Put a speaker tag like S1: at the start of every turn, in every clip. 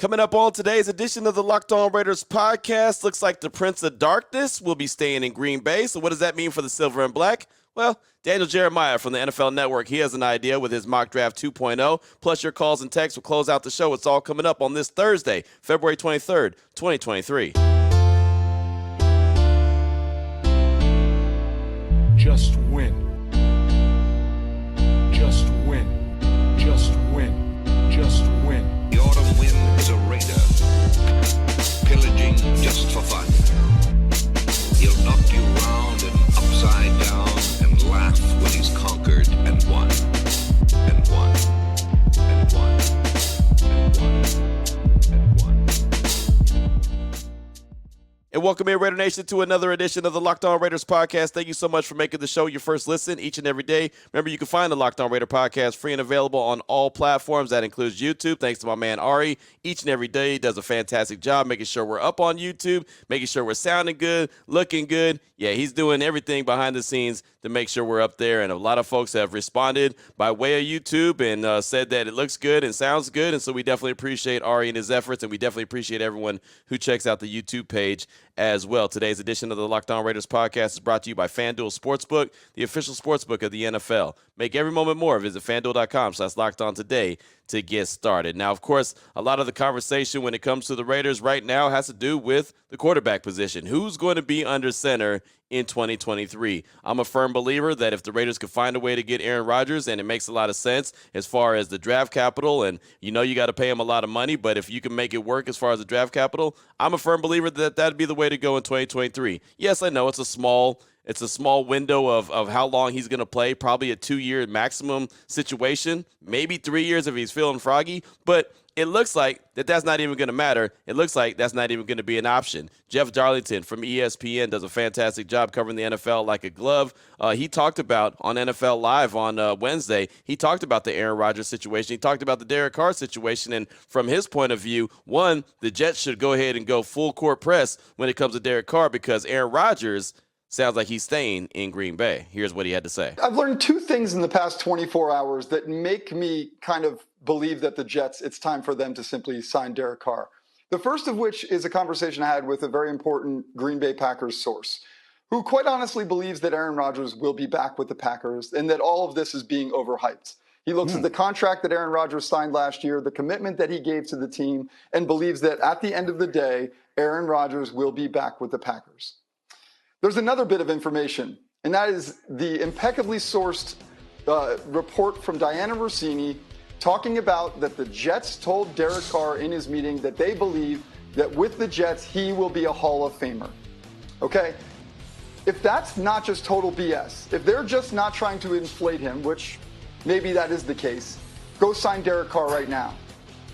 S1: Coming up on today's edition of the Locked On Raiders podcast, looks like the Prince of Darkness will be staying in Green Bay. So what does that mean for the Silver and Black? Well, Daniel Jeremiah from the NFL Network, he has an idea with his mock draft 2.0. Plus your calls and texts will close out the show. It's all coming up on this Thursday, February 23rd, 2023.
S2: Just win. Just win. Just win. Just win.
S3: The autumn wind is a raider, pillaging just for fun. He'll knock you round and upside down and laugh when he's conquered and won, and won, and won, and won, and won.
S1: And welcome in, Raider Nation, to another edition of the Locked On Raiders podcast. Thank you so much for making the show your first listen each and every day. Remember, you can find the Locked On Raider podcast free and available on all platforms. That includes YouTube. Thanks to my man Ari. Each and every day, he does a fantastic job making sure we're up on YouTube, making sure we're sounding good, looking good. Yeah, he's doing everything behind the scenes to make sure we're up there. And a lot of folks have responded by way of YouTube and said that it looks good and sounds good. And so we definitely appreciate Ari and his efforts, and we definitely appreciate everyone who checks out the YouTube page as well. Today's edition of the Locked On Raiders podcast is brought to you by FanDuel Sportsbook, the official sportsbook of the NFL. Make every moment more. Visit FanDuel.com/LockedOn today to get started. Now, of course, a lot of the conversation when it comes to the Raiders right now has to do with the quarterback position. Who's going to be under center in 2023? I'm a firm believer that if the Raiders could find a way to get Aaron Rodgers, and it makes a lot of sense as far as the draft capital, and you got to pay him a lot of money, but if you can make it work as far as the draft capital, I'm a firm believer that that'd be the way to go in 2023. Yes, I know it's a small window of how long he's going to play, probably a 2-year maximum situation, maybe 3 years if he's feeling froggy, but it looks like that's not even going to matter. It looks like that's not even going to be an option. Jeff Darlington from ESPN does a fantastic job covering the NFL like a glove. He talked about on NFL Live on Wednesday, he talked about the Aaron Rodgers situation. He talked about the Derek Carr situation. And from his point of view, one, the Jets should go ahead and go full court press when it comes to Derek Carr because Aaron Rodgers sounds like he's staying in Green Bay. Here's what he had to say.
S4: I've learned two things in the past 24 hours that make me kind of believe that the Jets, it's time for them to simply sign Derek Carr. The first of which is a conversation I had with a very important Green Bay Packers source, who quite honestly believes that Aaron Rodgers will be back with the Packers and that all of this is being overhyped. He looks at the contract that Aaron Rodgers signed last year, the commitment that he gave to the team, and believes that at the end of the day, Aaron Rodgers will be back with the Packers. There's another bit of information, and that is the impeccably sourced report from Diana Rossini talking about that the Jets told Derek Carr in his meeting that they believe that with the Jets, he will be a Hall of Famer. Okay? If that's not just total BS, if they're just not trying to inflate him, which maybe that is the case, go sign Derek Carr right now.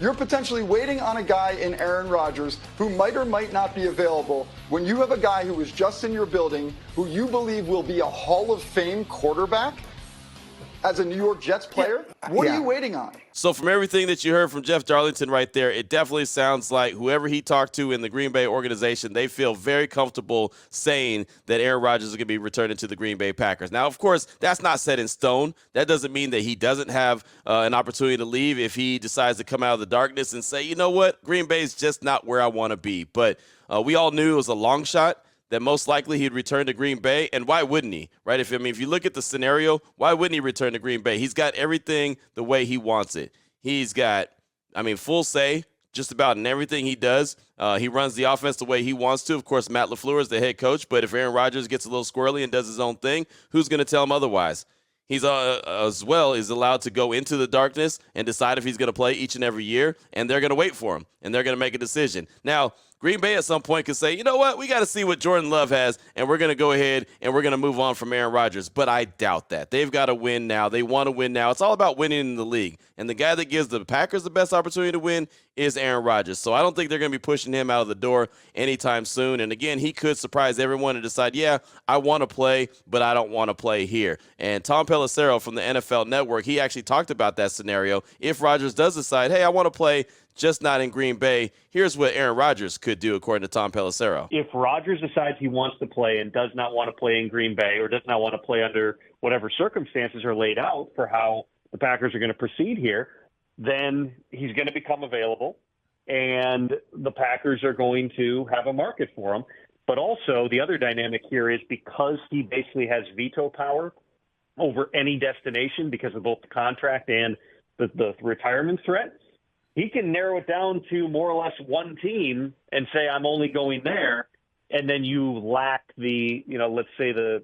S4: You're potentially waiting on a guy in Aaron Rodgers who might or might not be available when you have a guy who is just in your building who you believe will be a Hall of Fame quarterback as a New York Jets player. What are you waiting on?
S1: So from everything that you heard from Jeff Darlington right there, it definitely sounds like whoever he talked to in the Green Bay organization, they feel very comfortable saying that Aaron Rodgers is going to be returning to the Green Bay Packers. Now, of course, that's not set in stone. That doesn't mean that he doesn't have an opportunity to leave if he decides to come out of the darkness and say, you know what, Green Bay is just not where I want to be. But we all knew it was a long shot that most likely he'd return to Green Bay. And why wouldn't he, right? If you look at the scenario, why wouldn't he return to Green Bay? He's got everything the way he wants it. He's got, full say just about in everything he does. He runs the offense the way he wants to. Of course, Matt LaFleur is the head coach, but if Aaron Rodgers gets a little squirrely and does his own thing, who's going to tell him otherwise? He's as well is allowed to go into the darkness and decide if he's going to play each and every year, and they're going to wait for him, and they're going to make a decision. Now, Green Bay at some point could say, you know what, we got to see what Jordan Love has, and we're going to go ahead and we're going to move on from Aaron Rodgers. But I doubt that. They've got to win now. They want to win now. It's all about winning in the league. And the guy that gives the Packers the best opportunity to win is Aaron Rodgers. So I don't think they're going to be pushing him out of the door anytime soon. And again, he could surprise everyone and decide, yeah, I want to play, but I don't want to play here. And Tom Pelissero from the NFL Network, he actually talked about that scenario. If Rodgers does decide, hey, I want to play, just not in Green Bay, here's what Aaron Rodgers could do, according to Tom Pelissero.
S5: If Rodgers decides he wants to play and does not want to play in Green Bay or does not want to play under whatever circumstances are laid out for how the Packers are going to proceed here, then he's going to become available. And and the Packers are going to have a market for him. But also the other dynamic here is because he basically has veto power over any destination because of both the contract and the retirement threat, he can narrow it down to more or less one team and say, I'm only going there. And then you lack the, let's say the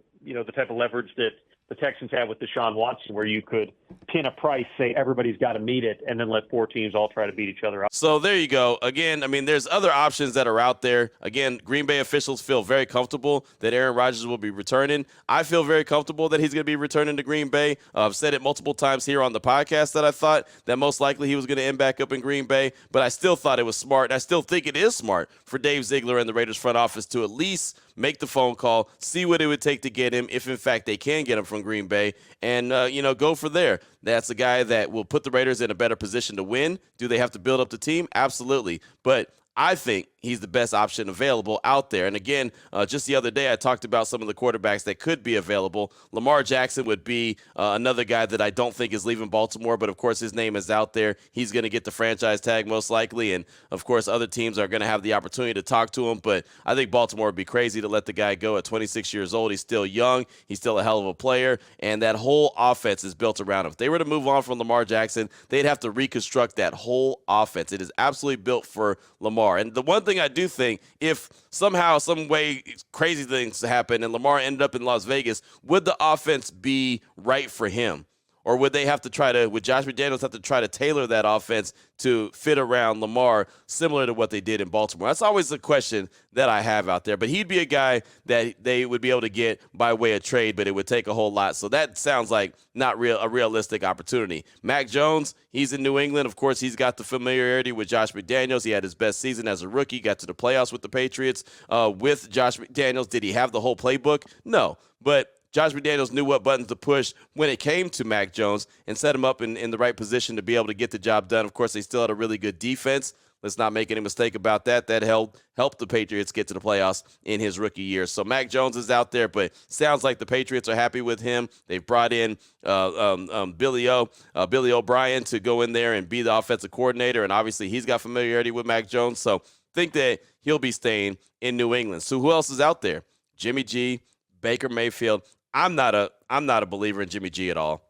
S5: type of leverage that the Texans have with Deshaun Watson, where you could pin a price, say everybody's got to meet it, and then let four teams all try to beat each other up.
S1: So there you go. Again, I mean, there's other options that are out there. Again, Green Bay officials feel very comfortable that Aaron Rodgers will be returning. I feel very comfortable that he's going to be returning to Green Bay. I've said it multiple times here on the podcast that I thought that most likely he was going to end back up in Green Bay, but I still thought it was smart, and I still think it is smart for Dave Ziegler and the Raiders front office to at least make the phone call, see what it would take to get him, if in fact they can get him from Green Bay, and go for there. That's a guy that will put the Raiders in a better position to win. Do they have to build up the team? Absolutely. But I think he's the best option available out there. And again, just the other day, I talked about some of the quarterbacks that could be available. Lamar Jackson would be another guy that I don't think is leaving Baltimore, but of course his name is out there. He's going to get the franchise tag most likely. And of course, other teams are going to have the opportunity to talk to him. But I think Baltimore would be crazy to let the guy go at 26 years old. He's still young. He's still a hell of a player. And that whole offense is built around him. If they were to move on from Lamar Jackson, they'd have to reconstruct that whole offense. It is absolutely built for Lamar. And the one thing I do think, if somehow, some way, crazy things happen and Lamar ended up in Las Vegas, would the offense be right for him? Or would they have to would Josh McDaniels have to try to tailor that offense to fit around Lamar, similar to what they did in Baltimore? That's always the question that I have out there. But he'd be a guy that they would be able to get by way of trade, but it would take a whole lot. So that sounds like not a realistic opportunity. Mac Jones, he's in New England. Of course, he's got the familiarity with Josh McDaniels. He had his best season as a rookie, got to the playoffs with the Patriots. With Josh McDaniels, did he have the whole playbook? No. But Josh McDaniels knew what buttons to push when it came to Mac Jones and set him up in the right position to be able to get the job done. Of course, they still had a really good defense. Let's not make any mistake about that. That helped the Patriots get to the playoffs in his rookie year. So Mac Jones is out there, but sounds like the Patriots are happy with him. They've brought in Billy O'Brien to go in there and be the offensive coordinator, and obviously he's got familiarity with Mac Jones. So think that he'll be staying in New England. So who else is out there? Jimmy G, Baker Mayfield. I'm not a believer in Jimmy G at all.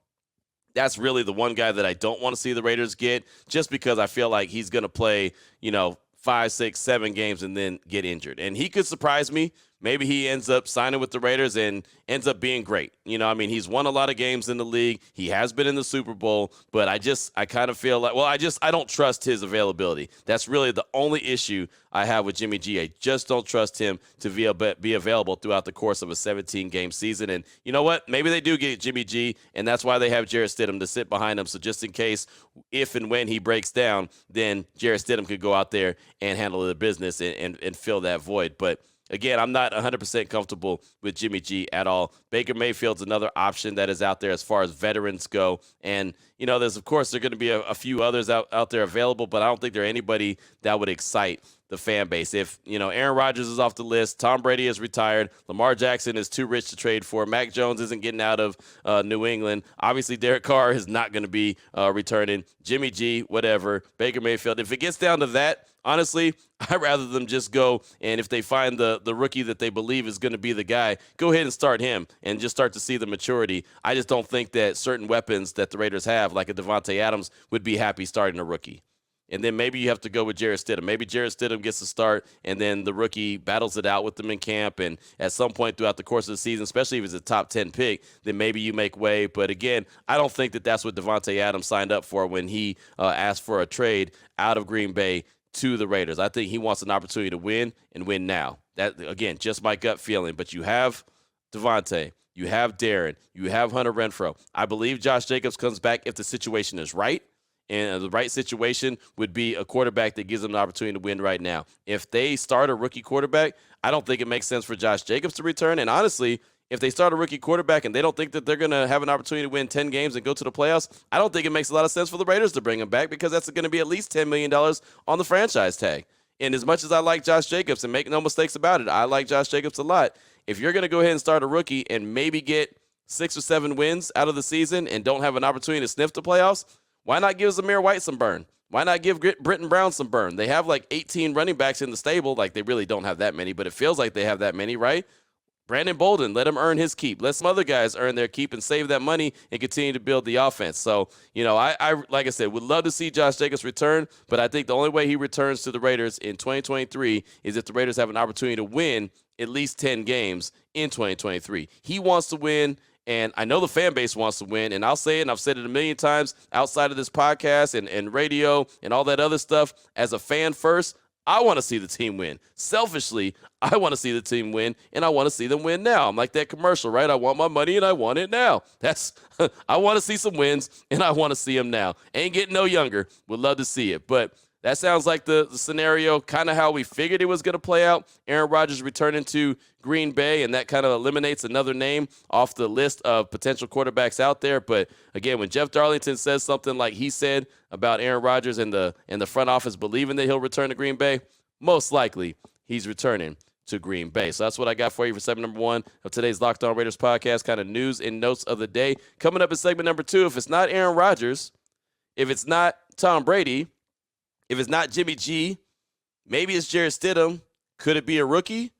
S1: That's really the one guy that I don't want to see the Raiders get, just because I feel like he's going to play, 5, 6, 7 games and then get injured. And he could surprise me. Maybe he ends up signing with the Raiders and ends up being great. He's won a lot of games in the league. He has been in the Super Bowl, but I kind of feel like, I don't trust his availability. That's really the only issue I have with Jimmy G. I just don't trust him to be available throughout the course of a 17-game season. And you know what? Maybe they do get Jimmy G, and that's why they have Jarrett Stidham to sit behind him. So just in case, if and when he breaks down, then Jarrett Stidham could go out there and handle the business and fill that void. But again, I'm not 100% comfortable with Jimmy G at all. Baker Mayfield's another option that is out there as far as veterans go. And, there's, of course, there are going to be a few others out there available, but I don't think there are anybody that would excite the fan base. If, Aaron Rodgers is off the list, Tom Brady is retired, Lamar Jackson is too rich to trade for, Mac Jones isn't getting out of New England, obviously Derek Carr is not going to be returning, Jimmy G, whatever, Baker Mayfield. If it gets down to that, honestly, I'd rather them just go, and if they find the rookie that they believe is going to be the guy, go ahead and start him and just start to see the maturity. I just don't think that certain weapons that the Raiders have, like a Devontae Adams, would be happy starting a rookie. And then maybe you have to go with Jarrett Stidham. Maybe Jarrett Stidham gets the start, and then the rookie battles it out with them in camp. And at some point throughout the course of the season, especially if it's a top 10 pick, then maybe you make way. But again, I don't think that that's what Devontae Adams signed up for when he asked for a trade out of Green Bay to the Raiders. I think he wants an opportunity to win and win now. That, again, just my gut feeling. But you have Devontae, you have Darren, you have Hunter Renfrow. I believe Josh Jacobs comes back if the situation is right. And the right situation would be a quarterback that gives them the opportunity to win right now. If they start a rookie quarterback, I don't think it makes sense for Josh Jacobs to return. And honestly, if they start a rookie quarterback and they don't think that they're going to have an opportunity to win 10 games and go to the playoffs, I don't think it makes a lot of sense for the Raiders to bring him back, because that's going to be at least $10 million on the franchise tag. And as much as I like Josh Jacobs, and make no mistakes about it, I like Josh Jacobs a lot. If you're going to go ahead and start a rookie and maybe get 6 or 7 wins out of the season and don't have an opportunity to sniff the playoffs, why not give Zamir White some burn? Why not give Britton Brown some burn? They have like 18 running backs in the stable. Like, they really don't have that many, but it feels like they have that many, right? Brandon Bolden, let him earn his keep. Let some other guys earn their keep and save that money and continue to build the offense. So, I like I said, would love to see Josh Jacobs return, but I think the only way he returns to the Raiders in 2023 is if the Raiders have an opportunity to win at least 10 games in 2023. He wants to win, and I know the fan base wants to win, and I'll say it, and I've said it a million times outside of this podcast and radio and all that other stuff. As a fan first, I want to see the team win. Selfishly, I want to see the team win, and I want to see them win now. I'm like that commercial, right? I want my money, and I want it now. I want to see some wins, and I want to see them now. Ain't getting no younger. Would love to see it. But that sounds like the scenario, kind of how we figured it was going to play out. Aaron Rodgers returning to Green Bay, and that kind of eliminates another name off the list of potential quarterbacks out there. But again, when Jeff Darlington says something like he said about Aaron Rodgers and the front office believing that he'll return to Green Bay, most likely he's returning to Green Bay. So that's what I got for you for segment number 1 of today's Locked On Raiders podcast, kind of news and notes of the day. Coming up in segment number 2, if it's not Aaron Rodgers, if it's not Tom Brady, if it's not Jimmy G, maybe it's Jarrett Stidham. Could it be a rookie?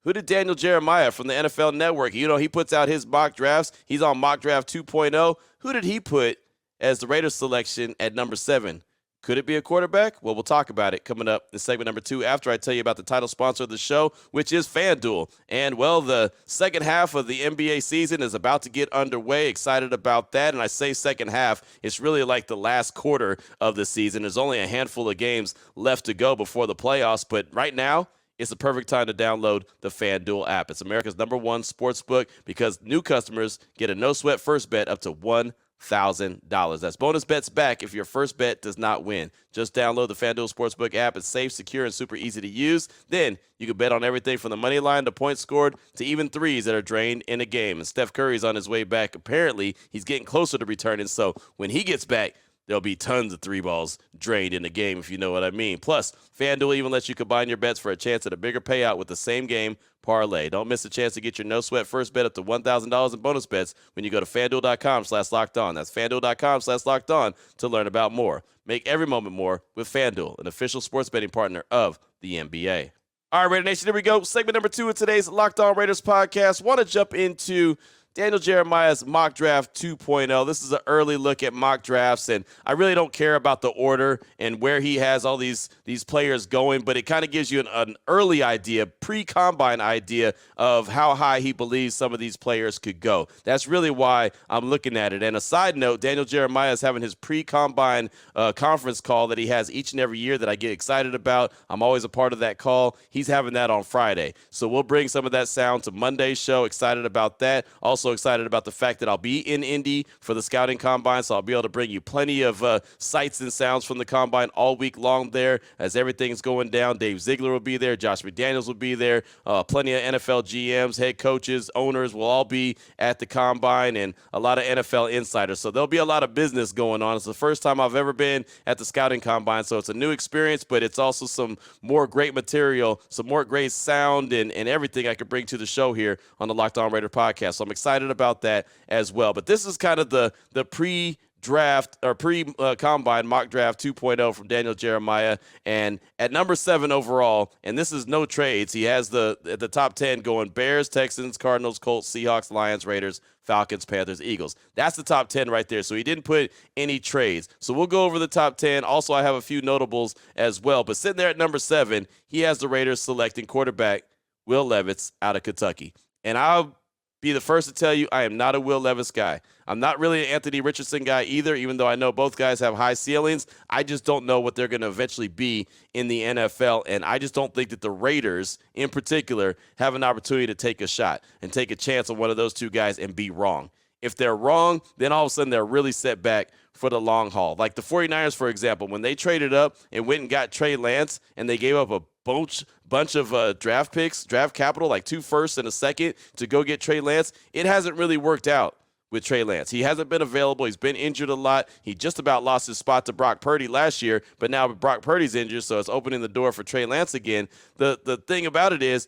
S1: Who did Daniel Jeremiah from the NFL Network? He puts out his mock drafts. He's on Mock Draft 2.0. Who did he put as the Raiders selection at number 7? Could it be a quarterback? Well, we'll talk about it coming up in segment number 2 after I tell you about the title sponsor of the show, which is FanDuel. And, well, the second half of the NBA season is about to get underway. Excited about that. And I say second half, it's really like the last quarter of the season. There's only a handful of games left to go before the playoffs. But right now, it's the perfect time to download the FanDuel app. It's America's #1 sports book because new customers get a no-sweat first bet up to $1,000. That's bonus bets back if your first bet does not win. Just download the FanDuel Sportsbook app. It's safe, secure, and super easy to use. Then you can bet on everything from the money line to points scored to even threes that are drained in a game. And Steph Curry's on his way back. Apparently, he's getting closer to returning. So when he gets back, there'll be tons of 3 balls drained in the game, if you know what I mean. Plus, FanDuel even lets you combine your bets for a chance at a bigger payout with the same game parlay. Don't miss a chance to get your no-sweat first bet up to $1,000 in bonus bets when you go to FanDuel.com/lockedon. That's FanDuel.com/lockedon to learn about more. Make every moment more with FanDuel, an official sports betting partner of the NBA. All right, Raider Nation, here we go. Segment number 2 of today's Locked On Raiders podcast. Want to jump into Daniel Jeremiah's Mock Draft 2.0. This is an early look at mock drafts, and I really don't care about the order and where he has all these players going, but it kind of gives you an early idea, pre-combine idea of how high he believes some of these players could go. That's really why I'm looking at it. And a side note, Daniel Jeremiah is having his pre-combine conference call that he has each and every year that I get excited about. I'm always a part of that call. He's having that on Friday. So we'll bring some of that sound to Monday's show. Excited about that. Also excited about the fact that I'll be in Indy for the scouting combine, so I'll be able to bring you plenty of sights and sounds from the combine all week long there as everything's going down. Dave Ziegler will be there. Josh McDaniels will be there. Plenty of NFL GMs, head coaches, owners will all be at the combine, and a lot of NFL insiders. So there'll be a lot of business going on. It's the first time I've ever been at the scouting combine, so it's a new experience, but it's also some more great material, some more great sound, and everything I could bring to the show here on the Locked On Raider podcast. So I'm excited about that as well. But this is kind of the pre-draft or pre-combine mock draft 2.0 from Daniel Jeremiah. And at number 7 overall, and this is no trades, he has the top 10 going Bears, Texans, Cardinals, Colts, Seahawks, Lions, Raiders, Falcons, Panthers, Eagles. That's the top 10 right there. So he didn't put any trades. So we'll go over the top 10. Also, I have a few notables as well. But sitting there at number 7, he has the Raiders selecting quarterback Will Levis out of Kentucky. And I'll be the first to tell you I am not a Will Levis guy. I'm not really an Anthony Richardson guy either, even though I know both guys have high ceilings. I just don't know what they're going to eventually be in the NFL, and I just don't think that the Raiders, in particular, have an opportunity to take a shot and take a chance on one of those two guys and be wrong. If they're wrong, then all of a sudden they're really set back for the long haul. Like the 49ers, for example, when they traded up and went and got Trey Lance and they gave up a bunch of draft picks, draft capital, like 2 firsts and a second to go get Trey Lance, it hasn't really worked out with Trey Lance. He hasn't been available. He's been injured a lot. He just about lost his spot to Brock Purdy last year, but now Brock Purdy's injured, so it's opening the door for Trey Lance again. The thing about it is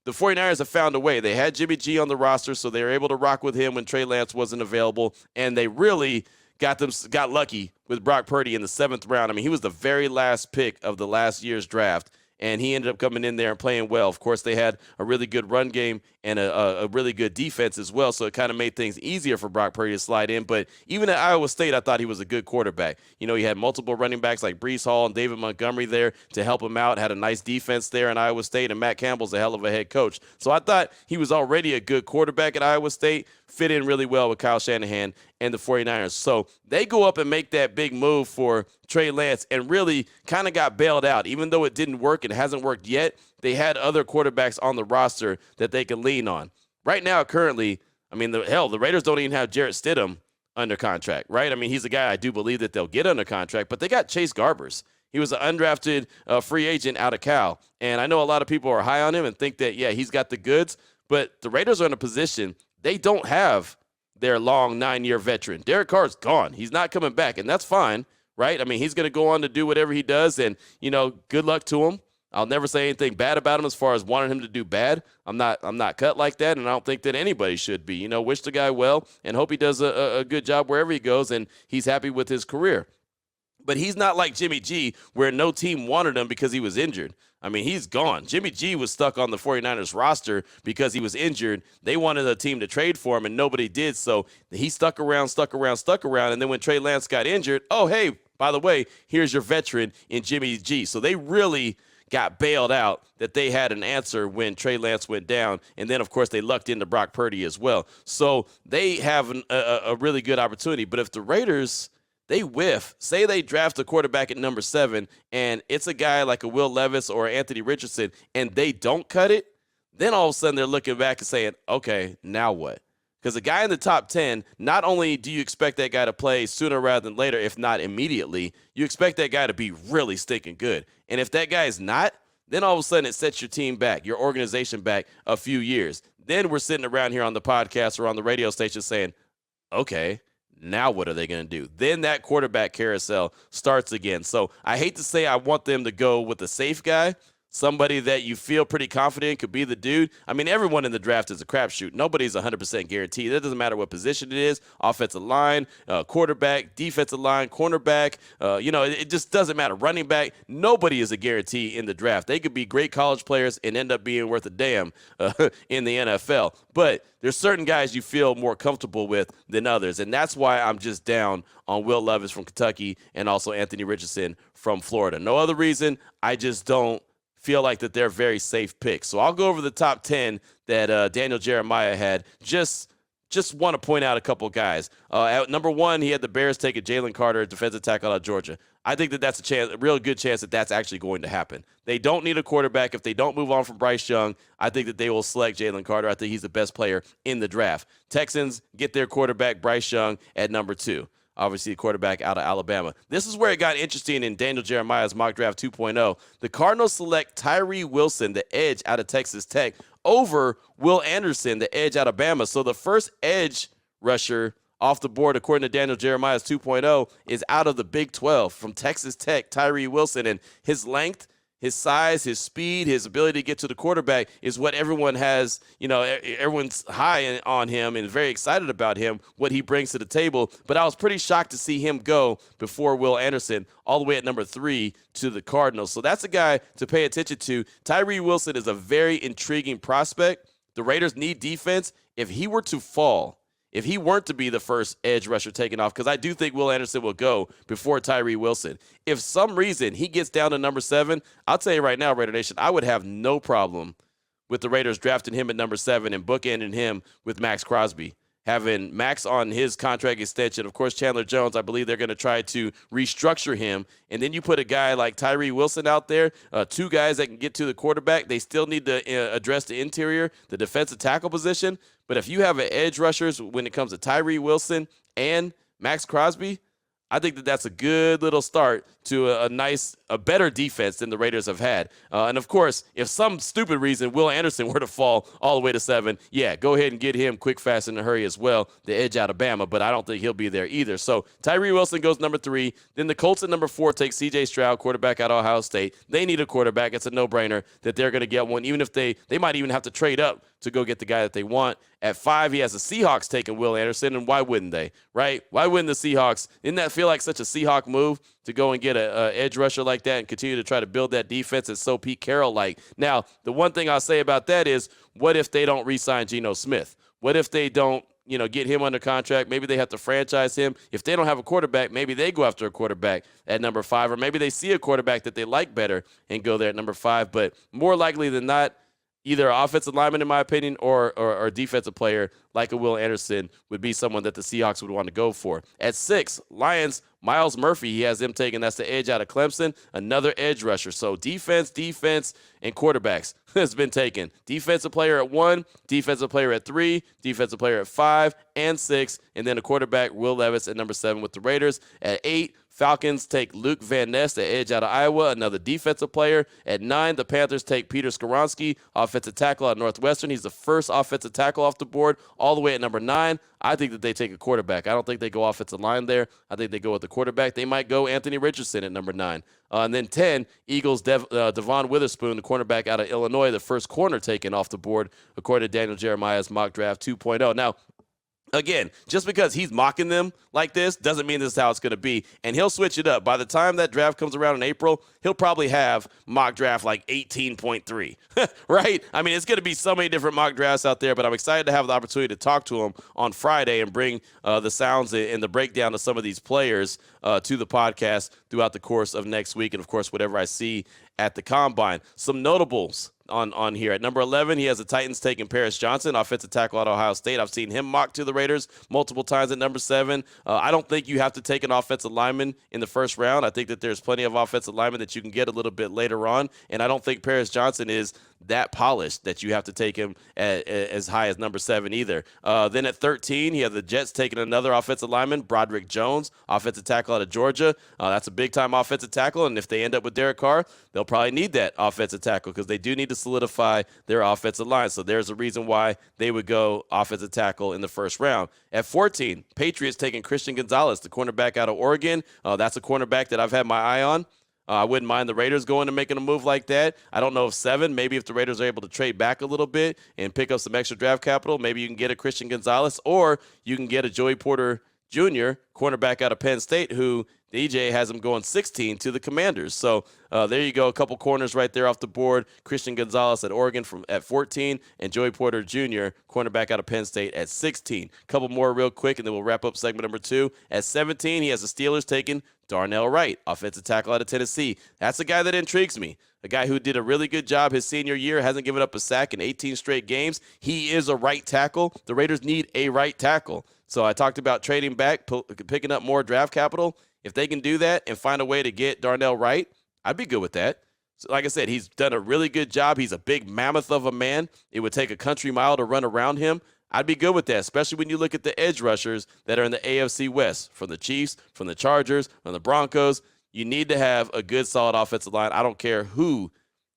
S1: the 49ers have found a way. They had Jimmy G on the roster, so they were able to rock with him when Trey Lance wasn't available, and they really got lucky with Brock Purdy in the 7th round. I mean, he was the very last pick of the last year's draft, and he ended up coming in there and playing well. Of course, they had a really good run game and a really good defense as well, so it kind of made things easier for Brock Purdy to slide in. But even at Iowa State, I thought he was a good quarterback. You know, he had multiple running backs like Breece Hall and David Montgomery there to help him out, had a nice defense there in Iowa State, and Matt Campbell's a hell of a head coach. So I thought he was already a good quarterback at Iowa State, fit in really well with Kyle Shanahan and the 49ers. So they go up and make that big move for Trey Lance and really kind of got bailed out. Even though it didn't work and hasn't worked yet, they had other quarterbacks on the roster that they could lean on. Right now, currently, I mean, the Raiders don't even have Jarrett Stidham under contract, right? I mean, he's a guy I do believe that they'll get under contract, but they got Chase Garbers. He was an undrafted free agent out of Cal, and I know a lot of people are high on him and think that, yeah, he's got the goods, but the Raiders are in a position they don't have their long 9-year veteran. Derek Carr's gone. He's not coming back, and that's fine, right? I mean, he's going to go on to do whatever he does, and, you know, good luck to him. I'll never say anything bad about him as far as wanting him to do bad. I'm not cut like that, and I don't think that anybody should be. You know, wish the guy well and hope he does a good job wherever he goes and he's happy with his career. But he's not like Jimmy G, where no team wanted him because he was injured. I mean, he's gone. Jimmy G was stuck on the 49ers roster because he was injured. They wanted a team to trade for him, and nobody did. So he stuck around. And then when Trey Lance got injured, oh, hey, by the way, here's your veteran in Jimmy G. So they really got bailed out that they had an answer when Trey Lance went down. And then, of course, they lucked into Brock Purdy as well. So they have a really good opportunity. But if the Raiders – they whiff, say they draft a quarterback at number 7, and it's a guy like a Will Levis or Anthony Richardson, and they don't cut it, then all of a sudden they're looking back and saying, okay, now what? Because a guy in the top 10, not only do you expect that guy to play sooner rather than later, if not immediately, you expect that guy to be really stinking good. And if that guy is not, then all of a sudden it sets your team back, your organization back a few years. Then we're sitting around here on the podcast or on the radio station saying, okay, now what are they going to do? Then that quarterback carousel starts again. So I hate to say I want them to go with a safe guy, somebody that you feel pretty confident could be the dude. I mean, everyone in the draft is a crapshoot. Nobody's 100% guaranteed. It doesn't matter what position it is, offensive line, quarterback, defensive line, cornerback. It just doesn't matter. Running back, nobody is a guarantee in the draft. They could be great college players and end up being worth a damn in the NFL. But there's certain guys you feel more comfortable with than others, and that's why I'm just down on Will Levis from Kentucky and also Anthony Richardson from Florida. No other reason. I just don't feel like that they're very safe picks. So I'll go over the top 10 that Daniel Jeremiah had. Just want to point out a couple guys. At number 1, he had the Bears take a Jalen Carter, defensive tackle out of Georgia. I think that that's a real good chance that that's actually going to happen. They don't need a quarterback. If they don't move on from Bryce Young, I think that they will select Jalen Carter. I think he's the best player in the draft. Texans get their quarterback, Bryce Young, at number 2. Obviously, quarterback out of Alabama. This is where it got interesting in Daniel Jeremiah's mock draft 2.0. The Cardinals select Tyree Wilson, the edge out of Texas Tech, over Will Anderson, the edge out of Bama. So the first edge rusher off the board, according to Daniel Jeremiah's 2.0, is out of the Big 12 from Texas Tech, Tyree Wilson. And his length, his size, his speed, his ability to get to the quarterback is what everyone has, everyone's high on him and very excited about him, what he brings to the table. But I was pretty shocked to see him go before Will Anderson all the way at number 3 to the Cardinals. So that's a guy to pay attention to. Tyree Wilson is a very intriguing prospect. The Raiders need defense. If he were to fall, if he weren't to be the first edge rusher taken off, because I do think Will Anderson will go before Tyree Wilson. If some reason he gets down to number 7, I'll tell you right now, Raider Nation, I would have no problem with the Raiders drafting him at number 7 and bookending him with Max Crosby. Having Max on his contract extension, of course, Chandler Jones, I believe they're going to try to restructure him. And then you put a guy like Tyree Wilson out there, 2 guys that can get to the quarterback. They still need to address the interior, the defensive tackle position. But if you have an edge rushers when it comes to Tyree Wilson and Max Crosby, I think that that's a good little start to a better defense than the Raiders have had. And of course, if some stupid reason Will Anderson were to fall all the way to 7, yeah, go ahead and get him quick, fast, in a hurry as well, the edge out of Bama, but I don't think he'll be there either. So Tyree Wilson goes number 3. Then the Colts at number 4 take C.J. Stroud, quarterback out of Ohio State. They need a quarterback. It's a no-brainer that they're going to get one, even if they might even have to trade up to go get the guy that they want. At 5, he has the Seahawks taking Will Anderson, and why wouldn't they, right? Why wouldn't the Seahawks? Didn't that feel like such a Seahawk move to go and get a edge rusher like that and continue to try to build that defense? It's so Pete Carroll-like. Now, the one thing I'll say about that is, what if they don't re-sign Geno Smith? What if they don't, get him under contract? Maybe they have to franchise him. If they don't have a quarterback, maybe they go after a quarterback at number 5, or maybe they see a quarterback that they like better and go there at number 5. But more likely than not, either an offensive lineman, in my opinion, or a defensive player like a Will Anderson would be someone that the Seahawks would want to go for. At 6, Lions, Miles Murphy, he has him taken. That's the edge out of Clemson, another edge rusher. So defense, and quarterbacks has been taken. Defensive player at 1, defensive player at 3, defensive player at 5 and 6, and then a quarterback, Will Levis, at number 7 with the Raiders. At 8, Falcons take Luke Van Ness, the edge out of Iowa, another defensive player. At 9, the Panthers take Peter Skoronski, offensive tackle out of Northwestern. He's the first offensive tackle off the board, all the way at number 9. I think that they take a quarterback. I don't think they go offensive line there. I think they go with the quarterback. They might go Anthony Richardson at number 9. And then 10, Eagles, Devon Witherspoon, the cornerback out of Illinois, the first corner taken off the board, according to Daniel Jeremiah's mock draft 2.0. Now, again, just because he's mocking them like this doesn't mean this is how it's going to be. And he'll switch it up. By the time that draft comes around in April, he'll probably have mock draft like 18.3, right? I mean, it's going to be so many different mock drafts out there, but I'm excited to have the opportunity to talk to him on Friday and bring the sounds and the breakdown of some of these players to the podcast throughout the course of next week. And, of course, whatever I see at the Combine. Some notables on here. At number 11, he has the Titans taking Paris Johnson, offensive tackle out of Ohio State. I've seen him mocked to the Raiders multiple times at number 7. I don't think you have to take an offensive lineman in the first round. I think that there's plenty of offensive linemen that you can get a little bit later on, and I don't think Paris Johnson is that polished that you have to take him as high as number 7 either. Then at 13, he has the Jets taking another offensive lineman, Broderick Jones, offensive tackle out of Georgia. That's a big-time offensive tackle, and if they end up with Derek Carr, they'll probably need that offensive tackle because they do need to solidify their offensive line. So there's a reason why they would go offensive tackle in the first round. At 14, Patriots taking Christian Gonzalez, the cornerback out of Oregon. That's a cornerback that I've had my eye on. I wouldn't mind the Raiders going and making a move like that. I don't know if 7, maybe if the Raiders are able to trade back a little bit and pick up some extra draft capital, maybe you can get a Christian Gonzalez, or you can get a Joey Porter Jr., cornerback out of Penn State, who DJ has him going 16 to the Commanders. So there you go, a couple corners right there off the board. Christian Gonzalez at Oregon at 14, and Joey Porter Jr., cornerback out of Penn State, at 16. A couple more real quick, and then we'll wrap up segment number 2. At 17, he has the Steelers taking Darnell Wright, offensive tackle out of Tennessee. That's a guy that intrigues me. A guy who did a really good job his senior year, hasn't given up a sack in 18 straight games. He is a right tackle. The Raiders need a right tackle. So I talked about trading back, picking up more draft capital. If they can do that and find a way to get Darnell Wright, I'd be good with that. So like I said, he's done a really good job. He's a big mammoth of a man. It would take a country mile to run around him. I'd be good with that, especially when you look at the edge rushers that are in the AFC West, from the Chiefs, from the Chargers, from the Broncos. You need to have a good, solid offensive line. I don't care who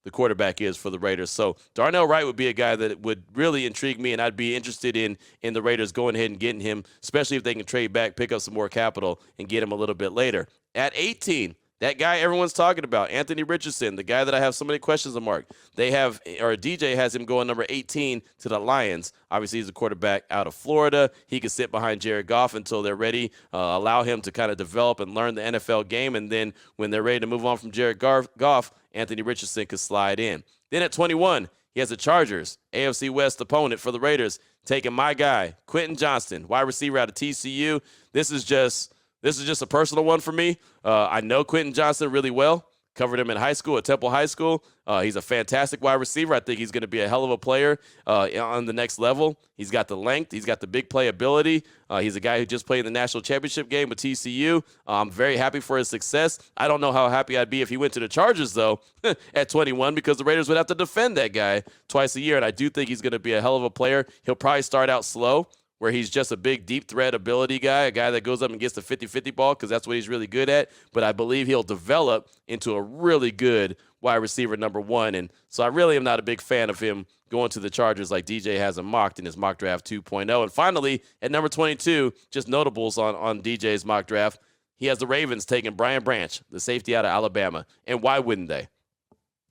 S1: the quarterback is for the Raiders. So Darnell Wright would be a guy that would really intrigue me, and I'd be interested in the Raiders going ahead and getting him, especially if they can trade back, pick up some more capital, and get him a little bit later. At 18, that guy everyone's talking about, Anthony Richardson, the guy that I have so many questions mark. DJ has him going number 18 to the Lions. Obviously, he's a quarterback out of Florida. He can sit behind Jared Goff until they're ready, allow him to kind of develop and learn the NFL game, and then when they're ready to move on from Jared Goff, Anthony Richardson could slide in. Then at 21, he has the Chargers, AFC West opponent for the Raiders, taking my guy, Quentin Johnston, wide receiver out of TCU. This is just a personal one for me. I know Quentin Johnston really well. Covered him in high school at Temple High School. He's a fantastic wide receiver. I think he's going to be a hell of a player on the next level. He's got the length. He's got the big playability. He's a guy who just played in the national championship game with TCU. I'm very happy for his success. I don't know how happy I'd be if he went to the Chargers, though, at 21, because the Raiders would have to defend that guy twice a year, and I do think he's going to be a hell of a player. He'll probably start out slow, where he's just a big deep threat ability guy, a guy that goes up and gets the 50-50 ball because that's what he's really good at. But I believe he'll develop into a really good wide receiver number one. And so I really am not a big fan of him going to the Chargers like DJ has him mocked in his mock draft 2.0. And finally, at number 22, just notables on DJ's mock draft, he has the Ravens taking Brian Branch, the safety out of Alabama. And why wouldn't they?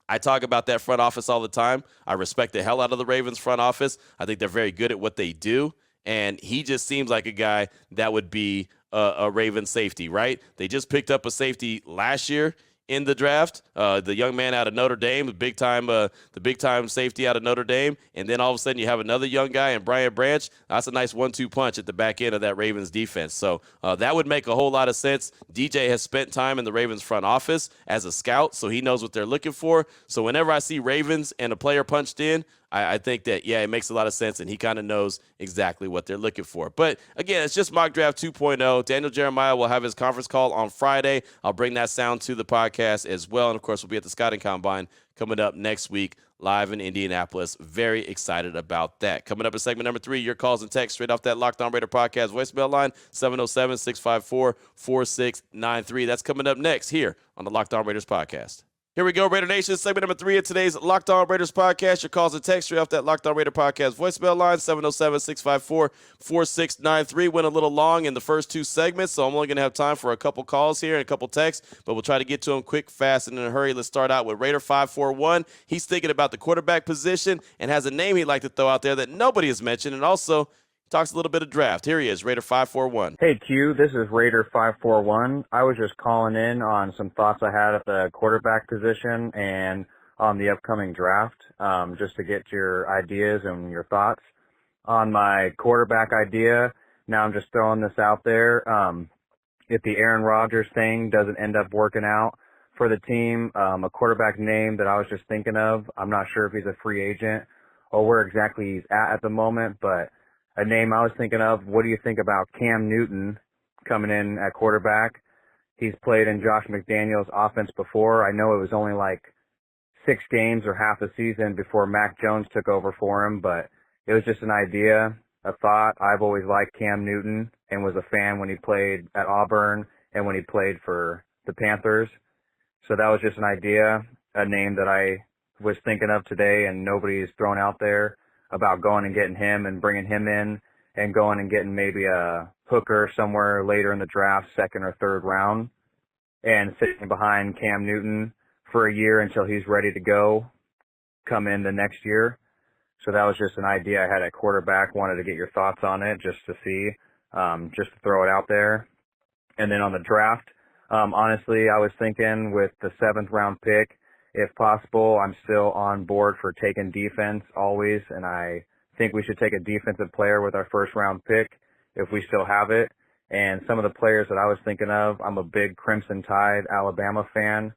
S1: I talk about that front office all the time. I respect the hell out of the Ravens front office. I think they're very good at what they do. And he just seems like a guy that would be a Raven safety, right? They just picked up a safety last year in the draft, the young man out of Notre Dame, the big time safety out of Notre Dame, and then all of a sudden you have another young guy in Brian Branch. That's a nice 1-2 punch at the back end of that Ravens defense. So that would make a whole lot of sense. DJ has spent time in the Ravens front office as a scout, so he knows what they're looking for. So whenever I see Ravens and a player punched in, I think that, yeah, it makes a lot of sense, and he kind of knows exactly what they're looking for. But, again, it's just Mock Draft 2.0. Daniel Jeremiah will have his conference call on Friday. I'll bring that sound to the podcast as well. And, of course, we'll be at the Scouting Combine coming up next week live in Indianapolis. Very excited about that. Coming up in segment number 3, your calls and texts straight off that Locked On Raider podcast voicemail line, 707-654-4693. That's coming up next here on the Locked On Raiders podcast. Here we go, Raider Nation. Segment number 3 of today's Locked On Raiders podcast. Your calls and texts straight off that Locked On Raider podcast voicemail line, 707-654-4693. Went a little long in the first 2 segments, so I'm only going to have time for a couple calls here and a couple texts, but we'll try to get to them quick, fast, and in a hurry. Let's start out with Raider 541. He's thinking about the quarterback position and has a name he'd like to throw out there that nobody has mentioned, and also talks a little bit of draft. Here he is, Raider 541.
S6: Hey, Q, this is Raider 541. I was just calling in on some thoughts I had at the quarterback position and on the upcoming draft, just to get your ideas and your thoughts on my quarterback idea. Now I'm just throwing this out there. If the Aaron Rodgers thing doesn't end up working out for the team, a quarterback name that I was just thinking of, I'm not sure if he's a free agent or where exactly he's at the moment, but a name I was thinking of, what do you think about Cam Newton coming in at quarterback? He's played in Josh McDaniels' offense before. I know it was only like 6 games or half a season before Mac Jones took over for him, but it was just an idea, a thought. I've always liked Cam Newton and was a fan when he played at Auburn and when he played for the Panthers. So that was just an idea, a name that I was thinking of today and nobody's thrown out there about going and getting him and bringing him in and going and getting maybe a hooker somewhere later in the draft, 2nd or 3rd round, and sitting behind Cam Newton for a year until he's ready to go, come in the next year. So that was just an idea I had at quarterback. Wanted to get your thoughts on it just to see, just to throw it out there. And then on the draft, honestly, I was thinking with the 7th round pick, if possible, I'm still on board for taking defense always, and I think we should take a defensive player with our 1st round pick if we still have it. And some of the players that I was thinking of, I'm a big Crimson Tide Alabama fan.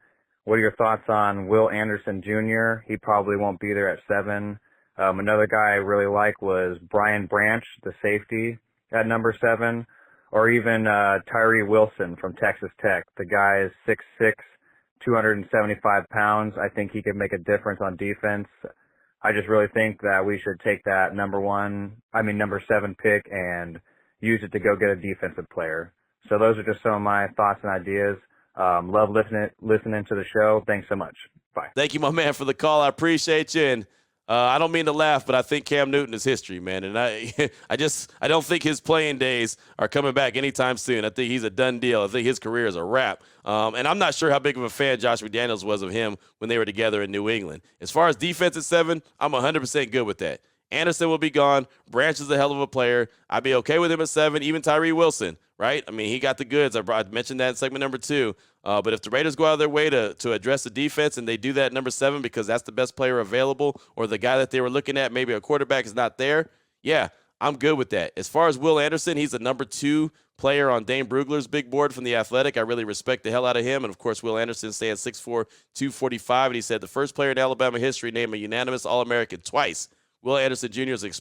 S6: What are your thoughts on Will Anderson Jr.? He probably won't be there at 7. Another guy I really like was Brian Branch, the safety, at number 7, or even Tyree Wilson from Texas Tech. The guy is 6'6", 275 pounds. I think he could make a difference on defense. I just really think that we should take that number 7 pick and use it to go get a defensive player. So those are just some of my thoughts and ideas. Love listening to the show. Thanks so much. Bye.
S1: Thank you, my man, for the call. I appreciate you. And I don't mean to laugh, but I think Cam Newton is history, man. And I don't think his playing days are coming back anytime soon. I think he's a done deal. I think his career is a wrap. And I'm not sure how big of a fan Josh McDaniels was of him when they were together in New England. As far as defense at 7, I'm 100% good with that. Anderson will be gone. Branch is a hell of a player. I'd be okay with him at 7, even Tyree Wilson, right? I mean, he got the goods. I mentioned that in segment number 2. But if the Raiders go out of their way to address the defense and they do that at number 7 because that's the best player available or the guy that they were looking at, maybe a quarterback is not there, yeah, I'm good with that. As far as Will Anderson, he's the number 2 player on Dane Brugler's big board from The Athletic. I really respect the hell out of him. And, of course, Will Anderson stands 6'4", 245. And he said the first player in Alabama history named a unanimous All-American twice. Will Anderson Jr. is an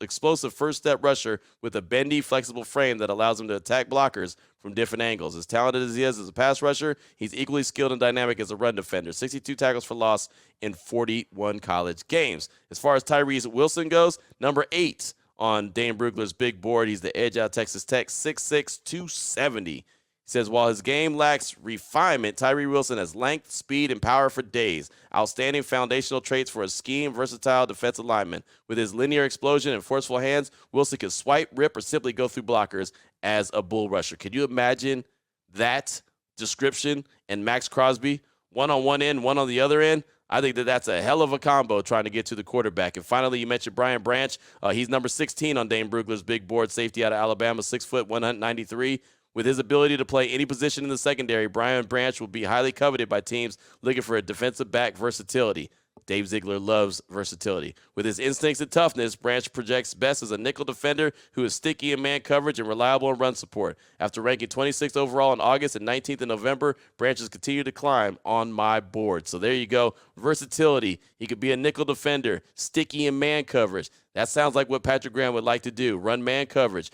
S1: explosive first-step rusher with a bendy, flexible frame that allows him to attack blockers from different angles. As talented as he is as a pass rusher, he's equally skilled and dynamic as a run defender. 62 tackles for loss in 41 college games. As far as Tyrese Wilson goes, number 8 on Dane Brugler's big board. He's the edge out of Texas Tech, 6'6", 270. He says, while his game lacks refinement, Tyree Wilson has length, speed, and power for days. Outstanding foundational traits for a scheme, versatile defensive lineman. With his linear explosion and forceful hands, Wilson can swipe, rip, or simply go through blockers as a bull rusher. Could you imagine that description and Max Crosby, one on one end, one on the other end? I think that's a hell of a combo trying to get to the quarterback. And finally, you mentioned Brian Branch. He's number 16 on Dane Brugler's big board, safety out of Alabama, 6 foot, 193. With his ability to play any position in the secondary, Brian Branch will be highly coveted by teams looking for a defensive back versatility. Dave Ziegler loves versatility. With his instincts and toughness, Branch projects best as a nickel defender who is sticky in man coverage and reliable in run support. After ranking 26th overall in August and 19th in November, Branch has continued to climb on my board. So there you go. Versatility. He could be a nickel defender, sticky in man coverage. That sounds like what Patrick Graham would like to do. Run man coverage,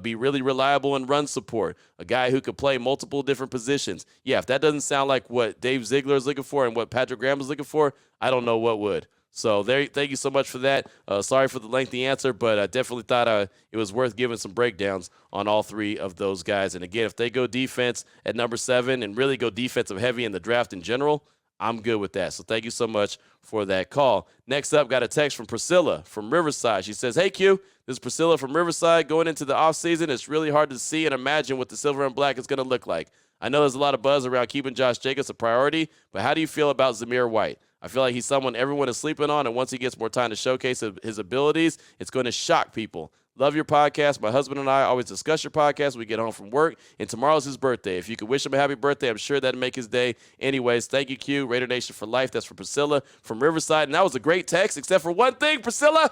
S1: be really reliable in run support, a guy who could play multiple different positions. Yeah, if that doesn't sound like what Dave Ziegler is looking for and what Patrick Graham is looking for, I don't know what would. So thank you so much for that. Sorry for the lengthy answer, but I definitely thought it was worth giving some breakdowns on all three of those guys. And again, if they go defense at number 7 and really go defensive heavy in the draft in general, I'm good with that. So thank you so much for that call. Next up, got a text from Priscilla from Riverside. She says, hey, Q, this is Priscilla from Riverside. Going into the offseason, it's really hard to see and imagine what the silver and black is going to look like. I know there's a lot of buzz around keeping Josh Jacobs a priority, but how do you feel about Zamir White? I feel like he's someone everyone is sleeping on, and once he gets more time to showcase his abilities, it's going to shock people. Love your podcast. My husband and I always discuss your podcast when we get home from work, and tomorrow's his birthday. If you could wish him a happy birthday, I'm sure that'd make his day. Anyways, thank you, Q. Raider Nation for life. That's for Priscilla from Riverside, and that was a great text, except for one thing, Priscilla.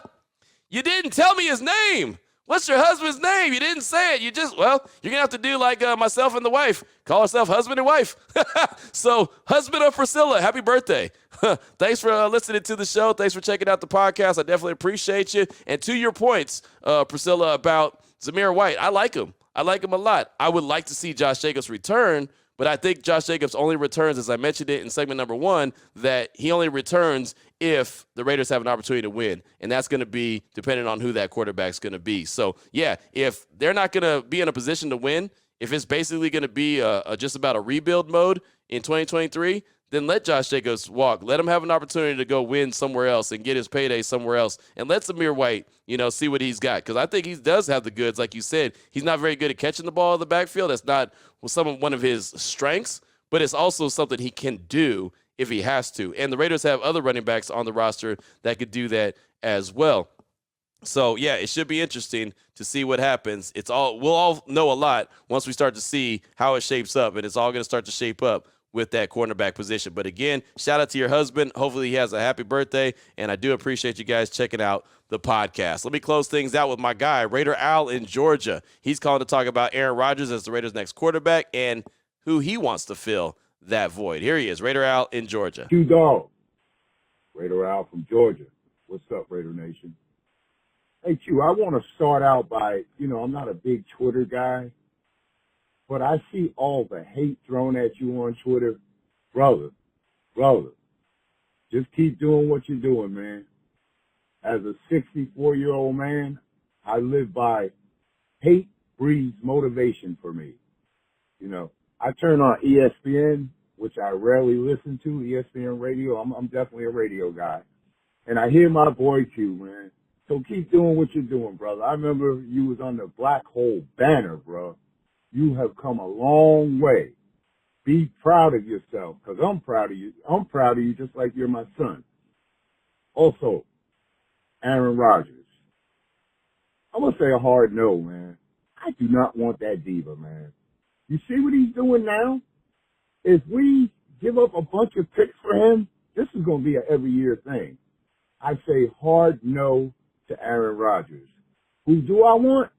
S1: You didn't tell me his name. What's your husband's name? You didn't say it. You're going to have to do like myself and the wife. Call herself husband and wife. So, husband of Priscilla, happy birthday. Thanks for listening to the show. Thanks for checking out the podcast. I definitely appreciate you. And to your points, Priscilla, about Zamir White, I like him. I like him a lot. I would like to see Josh Jacobs return, but I think Josh Jacobs only returns, as I mentioned it in segment number 1, that he only returns if the Raiders have an opportunity to win, and that's going to be dependent on who that quarterback's going to be. So, yeah, if they're not going to be in a position to win, if it's basically going to be just about a rebuild mode in 2023, then let Josh Jacobs walk. Let him have an opportunity to go win somewhere else and get his payday somewhere else, and let Zamir White, see what he's got, because I think he does have the goods. Like you said, he's not very good at catching the ball in the backfield. That's not one of his strengths, but it's also something he can do if he has to. And the Raiders have other running backs on the roster that could do that as well. So, yeah, it should be interesting to see what happens. We'll all know a lot once we start to see how it shapes up, and it's all going to start to shape up with that cornerback position. But again, shout out to your husband. Hopefully he has a happy birthday, and I do appreciate you guys checking out the podcast. Let me close things out with my guy, Raider Al in Georgia. He's calling to talk about Aaron Rodgers as the Raiders' next quarterback and who he wants to fill that void. Here he is, Raider Al in Georgia.
S7: Q Dog, Raider Al from Georgia. What's up, Raider Nation? Hey, Q, I want to start out by, I'm not a big Twitter guy, but I see all the hate thrown at you on Twitter. Brother, just keep doing what you're doing, man. As a 64-year-old man, I live by hate breeds motivation for me. I turn on ESPN, which I rarely listen to, ESPN radio. I'm definitely a radio guy. And I hear my boy Q, man. So keep doing what you're doing, brother. I remember you was on the Black Hole banner, bro. You have come a long way. Be proud of yourself, because I'm proud of you. I'm proud of you just like you're my son. Also, Aaron Rodgers. I'm going to say a hard no, man. I do not want that diva, man. You see what he's doing now? If we give up a bunch of picks for him, this is going to be an every year thing. I say hard no to Aaron Rodgers. Who do I want?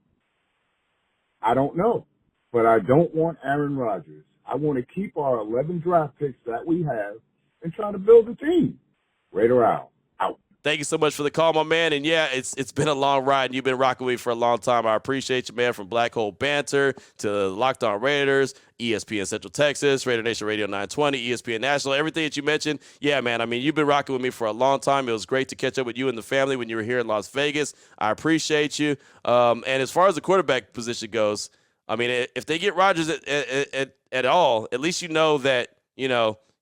S7: I don't know. But I don't want Aaron Rodgers. I want to keep our 11 draft picks that we have and try to build a team. Raider Al, out.
S1: Thank you so much for the call, my man. And yeah, it's been a long ride, and you've been rocking with me for a long time. I appreciate you, man. From Black Hole Banter to Locked On Raiders, ESPN Central Texas, Raider Nation Radio 920, ESPN National, everything that you mentioned. Yeah, man. I mean, you've been rocking with me for a long time. It was great to catch up with you and the family when you were here in Las Vegas. I appreciate you. And as far as the quarterback position goes, I mean, if they get Rodgers at all, at least you know that,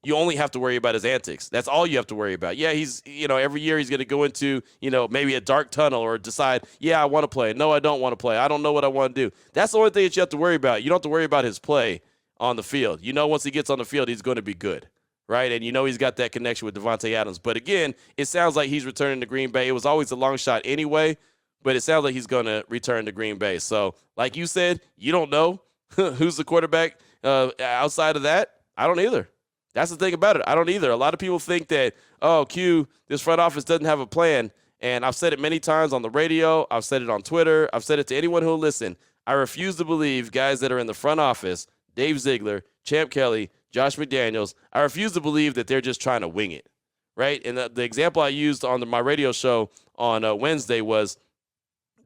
S1: you only have to worry about his antics. That's all you have to worry about. Yeah, he's, every year he's going to go into, maybe a dark tunnel or decide, yeah, I want to play. No, I don't want to play. I don't know what I want to do. That's the only thing that you have to worry about. You don't have to worry about his play on the field. Once he gets on the field, he's going to be good, right? And he's got that connection with Devontae Adams. But again, it sounds like he's returning to Green Bay. It was always a long shot anyway, but it sounds like he's going to return to Green Bay. So like you said, you don't know who's the quarterback outside of that. I don't either. That's the thing about it. I don't either. A lot of people think that, this front office doesn't have a plan. And I've said it many times on the radio. I've said it on Twitter. I've said it to anyone who will listen. I refuse to believe guys that are in the front office, Dave Ziegler, Champ Kelly, Josh McDaniels, I refuse to believe that they're just trying to wing it, right? And the example I used on my radio show on Wednesday was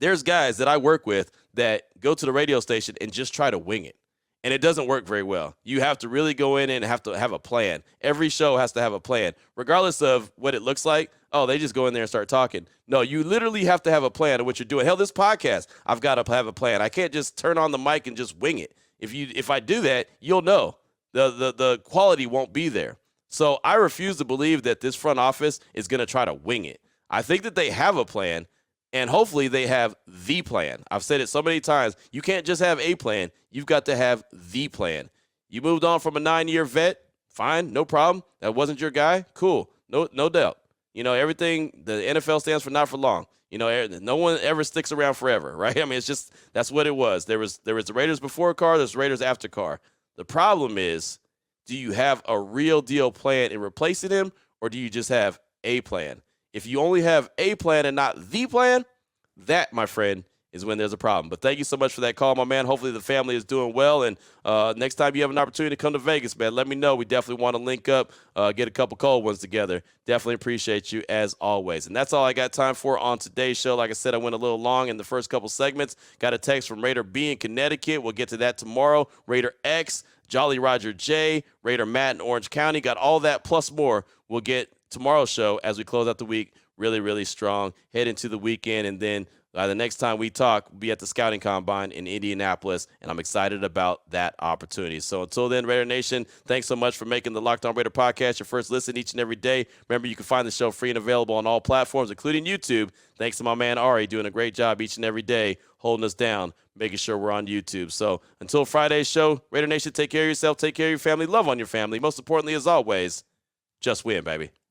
S1: there's guys that I work with that go to the radio station and just try to wing it. And it doesn't work very well. You have to really go in and have to have a plan. Every show has to have a plan, regardless of what it looks like. Oh, they just go in there and start talking. No, you literally have to have a plan of what you're doing. Hell, this podcast, I've got to have a plan. I can't just turn on the mic and just wing it. If I do that, you'll know the quality won't be there. So I refuse to believe that this front office is going to try to wing it. I think that they have a plan. And hopefully they have the plan. I've said it so many times. You can't just have a plan. You've got to have the plan. You moved on from a 9-year vet. Fine, no problem. That wasn't your guy. Cool. No doubt. Everything, the NFL stands for not for long. No one ever sticks around forever, right? I mean, it's just, that's what it was. There was the Raiders before Carr. There's the Raiders after Carr. The problem is, do you have a real deal plan in replacing him, or do you just have a plan? If you only have a plan and not the plan, that, my friend, is when there's a problem. But thank you so much for that call, my man. Hopefully the family is doing well. And next time you have an opportunity to come to Vegas, man, let me know. We definitely want to link up, get a couple cold ones together. Definitely appreciate you as always. And that's all I got time for on today's show. Like I said, I went a little long in the first couple segments. Got a text from Raider B in Connecticut. We'll get to that tomorrow. Raider X, Jolly Roger J, Raider Matt in Orange County. Got all that plus more. We'll get tomorrow's show as we close out the week really, really strong. Head into the weekend, and then the next time we talk, we'll be at the Scouting Combine in Indianapolis, and I'm excited about that opportunity. So until then, Raider Nation, thanks so much for making the Locked On Raider podcast your first listen each and every day. Remember, you can find the show free and available on all platforms, including YouTube. Thanks to my man Ari, doing a great job each and every day, holding us down, making sure we're on YouTube. So until Friday's show, Raider Nation, take care of yourself, take care of your family, love on your family. Most importantly, as always, just win, baby.